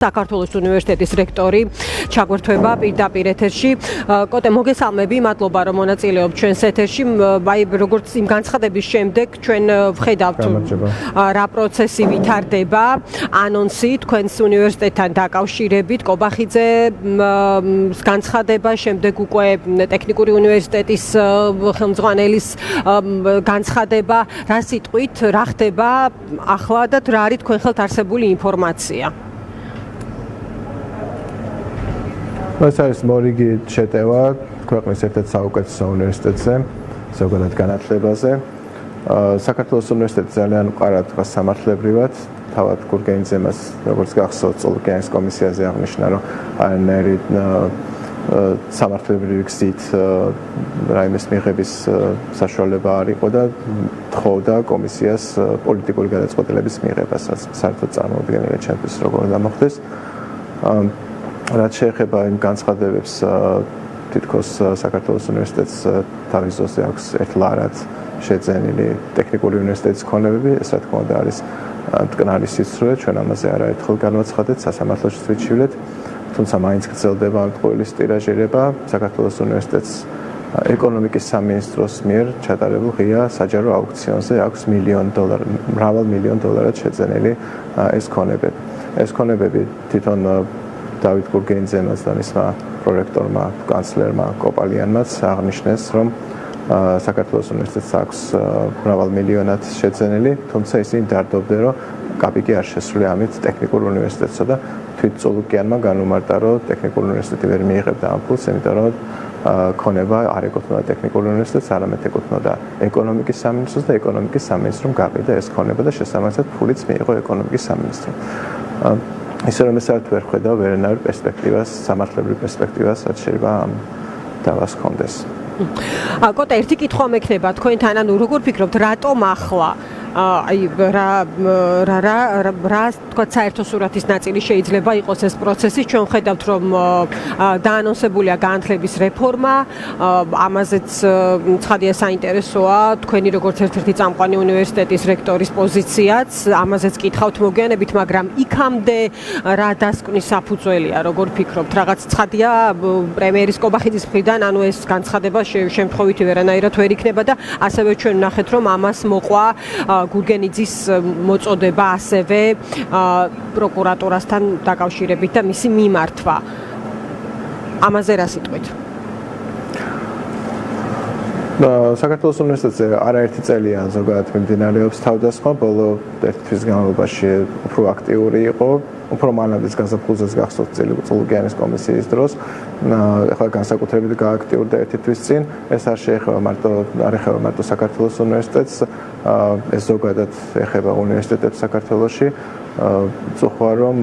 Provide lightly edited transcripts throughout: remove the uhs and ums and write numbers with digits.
საქართველოს უნივერსიტეტის რექტორი ჩაგვერთვება პირდაპირ ეთერში. კოტე, მოგესალმები, მადლობა რომ მონაწილეობთ ჩვენს ეთერში. აი, როგორც იმ განცხადების შემდეგ ჩვენ ვხედავთ რა პროცესი ვითარდება, ანონსი თქვენს უნივერსიტეტთან დაკავშირებით, კობახიძე განცხადება, შემდეგ უკვე ტექნიკური უნივერსიტეტის ხელმძღვანელის განცხადება, რა სიტყვით, რა ხდება ახლა და რა არის თქვენ ხელთ არსებული ინფორმაცია? ეს არის მორიგი შეტევა ქვეყნის ერთ-ერთ საუკეთესო უნივერსიტეტზე, ზოგადად განათლებაზე. საქართველოს უნივერსიტეტი ძალიან მყარად თქვა სამართლებრივად, თავად გურგენიძემ როგორც გახსოვთ, წოლუკიანის კომისიაზე აღნიშნა, რომ არანაირი სამართლებრივი გზით რაიმეს მიღების საშუალება არ იყო და თხოვდა კომისიას პოლიტიკური გადაწყვეტილების მიღებასაც, საერთოდ წარმოუდგენელი ჩემთვის როგორ გამოხდეს. რაც შეეხება იმ განცხადებებს, თითქოს საქართველოს უნივერსიტეტს თავის ძოზე აქვს ერთლარად შეძენილი ტექნიკური უნივერსიტეტის ქონებები, ეს რა თქმა უნდა არის მტკნარი სიცრუე, ჩვენ ამაზე არაერთხელ განვაცხადეთ, სასამართლოშიც ვიჩივლეთ, თუმცა მაინც გრძელდება ამ ტყუილის ტირაჟირება. საქართველოს უნივერსიტეტს ეკონომიკის სამინისტროს მიერ ჩატარებულ ღია საჯარო აუქციონზე აქვს მრავალ მილიონ დოლარად შეძენილი ეს ქონებები. ეს ქონებები თვითონ დავით გურგენიძემაც და მისმა პრორექტორმა, კანცლერმა კოპალიანმაც აღნიშნეს, რომ საქართველოს უნივერსიტეტს აქვს მრავალ მილიონად შეძენილი, თუმცა ისინი დარდობდნენ, რომ კაპიკი არ შესრულია ამით ტექნიკურ უნივერსიტეტსა და თვით წოლუკიანმა განუმარტა, რომ ტექნიკური უნივერსიტეტი ვერ მიიღებდა ამ ფულს, იმიტომ რომ ქონება არ ეკუთვნოდა ტექნიკურ უნივერსიტეტს, არამედ ეკუთვნოდა ეკონომიკის სამინისტროს და ეკონომიკის სამინისტრომ გაყიდა ეს ქონება და შესაბამისად ფულიც მიიღო ეკონომიკის სამინისტრომ. ისე რომ ეს არ ვერ ხედავ ვერანაირ პერსპექტივას, სამართლებრივ პერსპექტივას, რაც შეიძლება ამ დავას ჰქონდეს. კოტე, ერთი კითხვა მექნება თქვენთან, ანუ როგორ ფიქრობთ, რატომ ახლა? აი რა თქვა საერთო სურათის ნაწილი შეიძლება იყოს ეს პროცესი. ჩვენ ხედავთ, რომ დაანონსებულია განათლების რეფორმა, ამაზეც ცხადია საინტერესოა თქვენი როგორც ერთ-ერთი წამყვანი უნივერსიტეტის რექტორის პოზიციაც, ამაზეც კითხავთ მოგვიანებით, მაგრამ იქამდე რა დასკვნის საფუძველია, როგორ ფიქრობთ? რაღაც ცხადია პრემიერის კობახიძის მხრიდან, ანუ ეს განცხადება შემთხვევითი ვერანაირად ვერ იქნება და ასევე ჩვენ ვნახეთ, რომ ამას მოყვა გურგენიძის მოწოდება ასევე პროკურატურასთან დაკავშირებით და მისი მიმართვა. ამაზე რა სიტყვით? საქართველოს უნივერსიტეტზე არაერთი წელია ზოგადად მიმდინარეობს თავდასხმა, ბოლო ერთი თვის განმავლობაში უფრო აქტიური იყო, უფრო მანამდეც გაზაფხულზეც გახსოვთ წოლუკიანის კომისიის დროს, ახლა განსაკუთრებით გააქტიურდა ერთი თვის წინ, ეს არ ეხება მარტო საქართველოს უნივერსიტეტს, ეს ზოგადად ეხება უნივერსიტეტებს საქართველოში. წუხვა რომ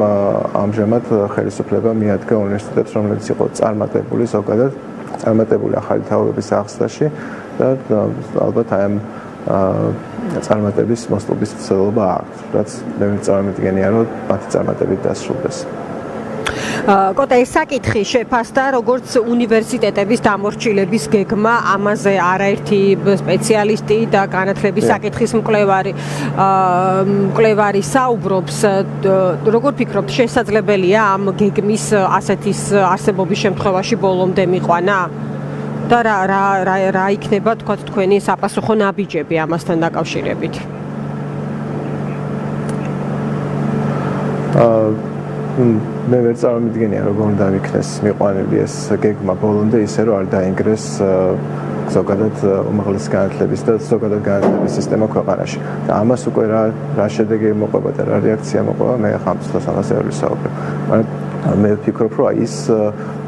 ამჟამად ხელისუფლება მიადგა უნივერსიტეტებს, რომელიც იყო წარმატებული ახალი თაობების აღზრდაში და ალბათ აი ამ წარმატების მოსწრობის ცდილობა აქვს, რაც მე წარმოვიდგენია, რომ მათი წარმატებით დასრულდეს. კოტე, ეს საკითხი შეფასდა როგორც უნივერსიტეტების დამორჩილების გეგმა, ამაზე არაერთი სპეციალისტი და განათლების საკითხის მკვლევარი საუბრობს. როგორ ფიქრობთ, შესაძლებელია ამ გეგმის ასეთის არსებობის შემთხვევაში ბოლომდე მიყვანა? და რა იქნება თქვათ თქვენი საპასუხო ნაბიჯები ამასთან დაკავშირებით? მე ვერ წარმოვიდგენია, როგორ უნდა იქნეს მიყვანილი ეს გეგმა ბოლომდე, ისე რომ არ დაინგრეს ზოგადად უმაღლესი განათლების და ზოგადად განათლების სისტემა ქვეყანაში. და ამას უკვე რა შედეგი მოყვება და რა რეაქცია მოყვება, მე ახლა ამ წელს ამაზე არ ვისაუბრებ. მაგრამ მე ვფიქრობ, რომ ის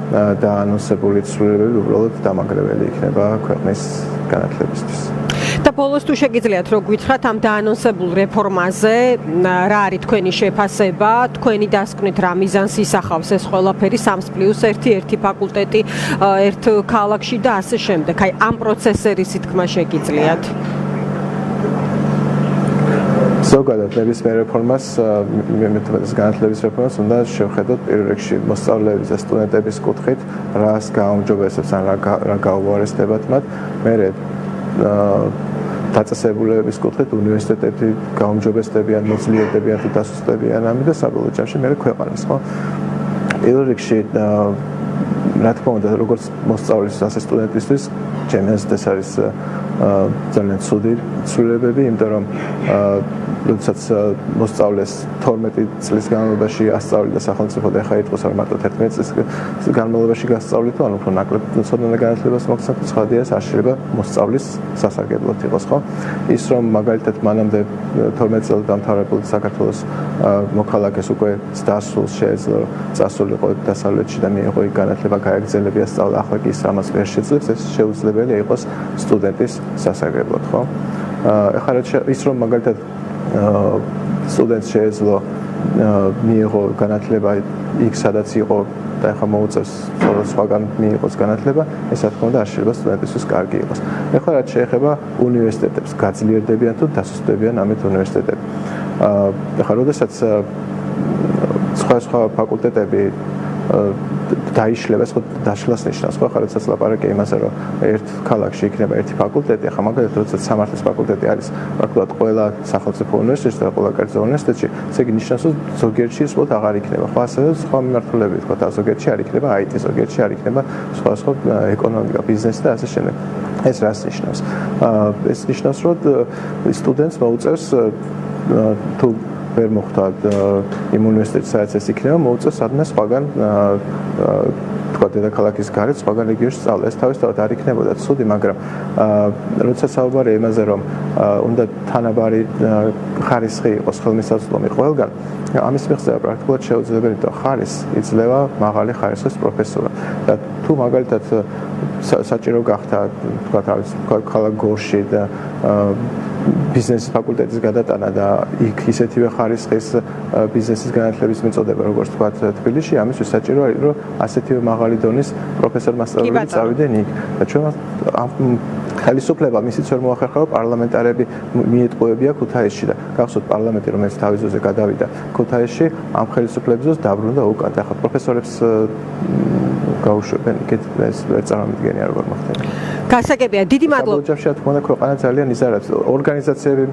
დაანონსებული ცვლილებები უბრალოდ დამანგრეველი იქნება ქვეყნის განათლებისთვის. და ბოლოს თუ შეგიძლიათ რომ გითხრათ ამ დაანონსებულ რეფორმაზე, რა არის თქვენი შეფასება, თქვენი დასკვნით რა მიზანს ისახავს ეს ყველაფერი 3+1, ერთი ფაკულტეტი ერთ ქალაქში და ასე შემდეგ. აი ამ პროცესერის თქმა შეგიძლიათ? ზოგადად ნებისმიერ რეფორმას, მეტად განათლების რეფორმას უნდა შევხედოთ პირველ რიგში მოსწავლეების და სტუდენტების კუთხით, რას გააუმჯობესებს ან რა გაუარესდებათ მათ. მერე დაწესებულების კუთხით უნივერსიტეტები გაუმჯობესდებიან, მოძლიერდებიან თუ დასუსტებიან ამით და საბოლოო ჯამში მე ქვეყანას, ხო? პირველ რიგში რა თქმა უნდა, როგორც მოსწავლეს, ასე სტუდენტისთვის ჩემი აზრით ეს არის ძალიან ცუდი ცვლილებები, იმიტომ რომ როდესაც მოსწავლეს 12 წლის განმავლობაში ასწავლიდა სახელმწიფო და ახლა იტყვის რომ მარტო 11 წლის განმავლობაში გასწავლითო, ანუ უფრო ნაკლებ ცოდნა და განათლებას მოგცემთ, ცხადია, ეს არ შეიძლება მოსწავლის სასარგებლოდ იყოს, ხო? ის რომ მაგალითად მანამდე 12 წელი დამთავრებული საქართველოს მოქალაქეს უკვე დასრულს შეეძლო წასულიყო დასავლეთში და მიიღო იქ განათლება, გაეგრძელებია სწავლა, ახლა კი ის რამაც ვერ შეძლებს, ეს შეუძლებელია იყოს სტუდენტის სასარგებლოდ, ხო? ეხლა ის რომ მაგალითად სტუდენტს შეეძლო მიიღო განათლება იქ სადაც იყო და ეხლა მოუწევს სხვაგან მიიღოს განათლება, ეს რა თქმა უნდა არ შეიძლება სტუდენტისთვის კარგი იყოს. ეხლა რაც შეეხება უნივერსიტეტებს, გაძლიერდებიან თუ დასუსტდებიან ამით უნივერსიტეტები. ეხლა როდესაც სხვა ფაკულტეტები დაიშლება, ეს ხო დაშლას ნიშნავს, ხო? ახლა როდესაც ლაპარაკია იმაზე, რომ ერთ ქალაქში იქნება ერთი ფაკულტეტი, ახლა მაგალითად როდესაც სამართლის ფაკულტეტი არის პრაქტიკულად ყველა სახელმწიფო უნივერსიტეტში და ყველა კერძო უნივერსიტეტში, ესე იგი ნიშნავს, რომ ზოგიერთში ის უბრალოდ აღარ იქნება. ხო, ასევე სხვა მიმართულებით, ხო, და ზოგიერთში არ იქნება IT, ზოგიერთში არ იქნება სხვა ეკონომიკა, ბიზნესი და ასე შემდეგ. ეს რას ნიშნავს? ეს ნიშნავს, რომ სტუდენტს მოუწევს თუ ვერ მოხდა იმ უნივერსიტეტში სადაც ეს იქნება, მოუწევს სადმე სხვაგან თქვა დედაქალაქის გარეთ სხვაგან რეგიონში სწავლა. ეს თავისთავად არ იქნებოდა ცუდი, მაგრამ როდესაც საუბარია იმაზე, რომ უნდა თანაბარი ხარისხი იყოს ხელმისაწვდომი ყველგან, ამის მიღწევა პრაქტიკულად შეუძლებელი, და ხარის იძლევა მაღალი ხარისხის პროფესორად. და თუ მაგალითად საჭირო გახდა თქვა ქალაქ გორში და ბიზნესის ფაკულტეტის გადატანა და იქ ისეთივე ხარისხის ბიზნესის განათლების მიწოდება, როგორც თქვა თბილისში, ამისთვის საჭირო არის, რომ ასეთივე მაღალი დონის პროფესორ-მასწავლებელი წავიდნენ იქ. და ჩვენ ხელისუფლება მისიც ვერ მოახერხებდა, პარლამენტარები მიეტყუებია ქუთაისში და გახსოვთ პარლამენტი, რომელიც თავის ძოზე გადავიდა ქუთაისში, ამ ხელისუფლებისას დაბრუნდა უკან. ახლა პროფესორებს გაუშვებენ იქით, ეს ვერ წარმოვიდგენია როგორ მოხდება. გასაგებია, დიდი მადლობა. საბოლოოში რა თქმა უნდა ქვეყანა ძალიან იზარებს, ორგანიზაციები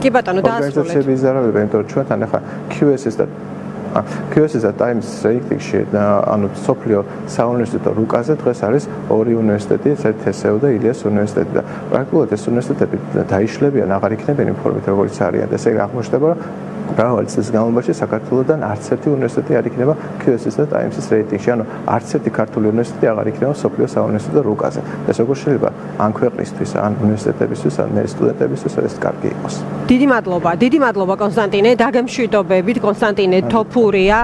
კი ბატონო, დაასრულეთ. ორგანიზაციები იზარებენ, იმიტომ რომ ჩვენთან ახლა QS-ის და Times რეიტინგში ანუ სოფლიო საუნივერსიტეტო რუკაზე დღეს არის ორი უნივერსიტეტი, ერთ TSU და ილიას უნივერსიტეტი და პრაქტიკულად ეს უნივერსიტეტები დაიშლებიან, აღარ იქნებიან ინფორმით როგორც არიან და ესე აღმოჩნდება, რომ მრავალი წლის განმავლობაში საქართველოსთან არც ერთი უნივერსიტეტი არ იქნება QS-ის და Times-ის რეიტინგში, ანუ არც ერთი ქართული უნივერსიტეტი აღარ იქნება სოფლიო საუნივერსიტეტო რუკაზე. ეს როგორ შეიძლება ან ქვეყნისთვის, ან უნივერსიტეტებისთვის, ან სტუდენტებისთვის ეს კარგი იყოს. დიდი მადლობა კონსტანტინე, დაგემშვიდობებით. კონსტანტინე თოფურია